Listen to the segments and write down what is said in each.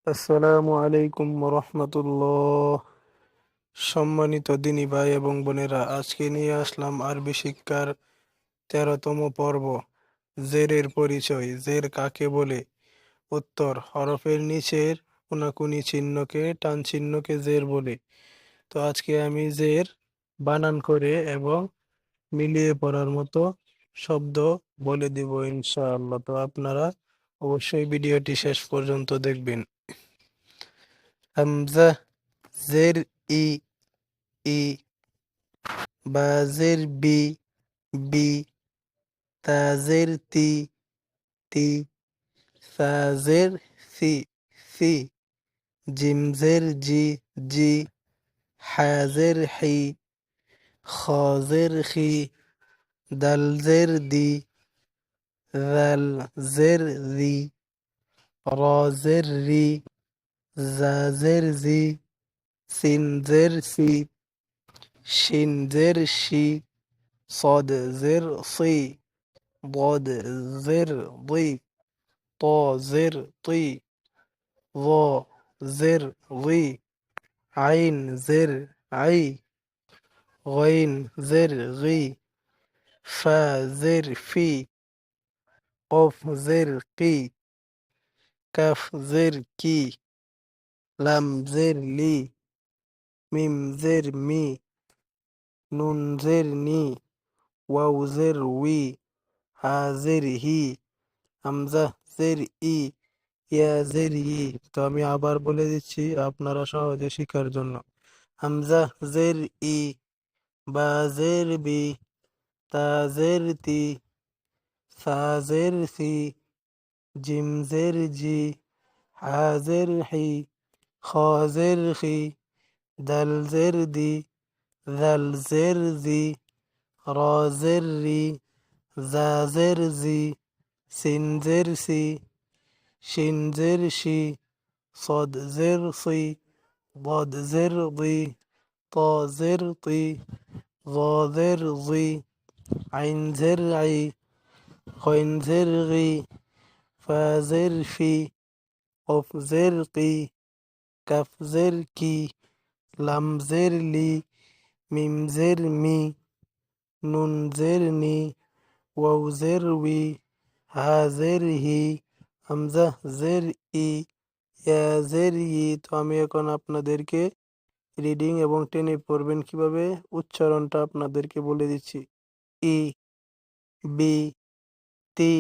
আসসালামু আলাইকুম রহমতুল্লাহ। সম্মানিত দিনী ভাই এবং বোনেরা, আজকে নিয়ে আসলাম আরবি শিক্ষার 13তম পর্ব, জেরের পরিচয়। জের কাকে বলে? উত্তর: হরফের নিচের কোনাকুনি চিহ্নকে, টান চিহ্নকে জের বলে। তো আজকে আমি জের বানান করে এবং মিলিয়ে পড়ার মতো শব্দ বলে দিব ইনশাআল্লাহ। তো আপনারা অবশ্যই ভিডিওটি শেষ পর্যন্ত দেখবেন। হামজা, জের ই, ই। বা জের বি, বি। তা জের তি, তি। সা জের সি, সি। জিম জের জি, জি। হা জের হি, খ জের খি। দাল জের দি, দাল জের রি। র জের রি, জা জের জি। সিন জের সি, শিন জের শি। صاد زر صي، ضاد زر ضي. طا زر طي، ظا زر ظي. عين زر عي، غين زر غي. فا زر في، قف زر قي. كاف زر كي، لام زر لي. ميم زر مي، نون زر ني. واو زر وي، ها زر هي. হামজা জের ই, ইয়া জের ই। তো আমি আবার বলে দিচ্ছি আপনারা সহজে শেখার জন্য। হামজা জের ই, বা জের বি। তা জের তি, সা জের সি। জিম জের জি, হা জের হি। খ জের খি। দাল জের দি, দাল জের জি। র জের রি, জা জের জি। সিন জের সি, শিন জের শি। صاد زر صي، ضاد زر ضي. طا زر طي، ظا زر ظي. عين زر عي، غين زر غي. فا زر في، قف زر قي. كاف زر كي، لام زر لي. ميم زر مي، نون زر ني. واو زر وي، হা জের হি। হামজা জের ই, ইয়া জের ই। তো আমি এখন আপনাদেরকে রিডিং এবং টেনে পড়বেন কিভাবে উচ্চারণটা আপনাদেরকে বলে দিচ্ছি। ই, বি, তি,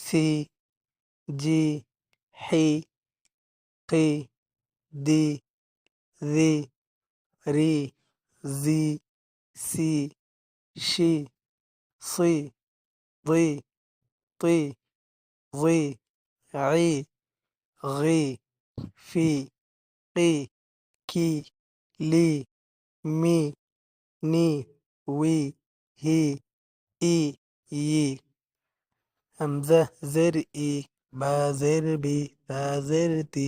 সি, জি, হি, কি, দি, রি, রি, জি, সি, শি, সি, দি, তি, জি, আই, গি, ফি, কি, কি, লি, মি, নি, উই, হি, ই, ই। হামজা জের ই, বা জের বি। তা জের তি,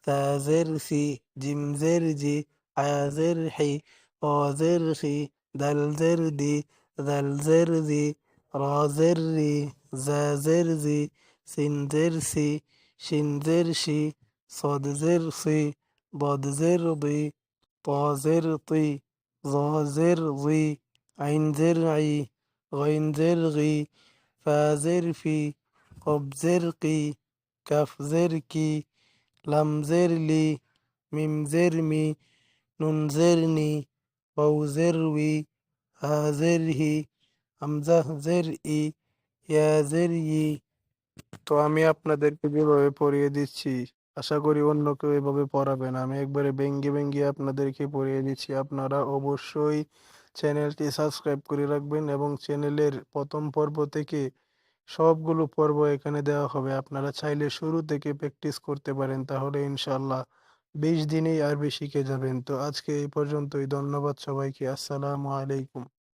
সা জের সি। জিম জের জি, হা জের হি। ক জের খি, দাল জের দি, দাল জের জি। র জের রি, জা জের জি। সিন জের সি, শিন জের শি। صاد زر صي، ضاد زر ضي. طا زر طي، ظا زر ظي. عين زر عي، غين زر غي. فا زر في، قف زر قي. كاف زر كي، لام زر لي. ميم زر مي، نون زر ني. واو زر وي، ها زر হি। হামজা জের ই, ইয়া জের ই। তো আমি আপনাদেরকে যেভাবে পড়িয়ে দিচ্ছি, আশা করি অন্য কেউ এভাবে পড়াবে না। আমি একবারে ভেঙ্গে ভেঙ্গে আপনাদেরকে পড়িয়ে দিচ্ছি। আপনারা অবশ্যই চ্যানেলটি সাবস্ক্রাইব করে রাখবেন এবং চ্যানেলের প্রথম পর্ব থেকে সবগুলো পর্ব এখানে দেওয়া হবে। আপনারা চাইলে শুরু থেকে প্র্যাকটিস করতে পারেন, তাহলে ইনশাল্লাহ 20 দিনেই আরবি শিখে যাবেন। তো আজকে এই পর্যন্তই। ধন্যবাদ সবাইকে। আসসালামু আলাইকুম।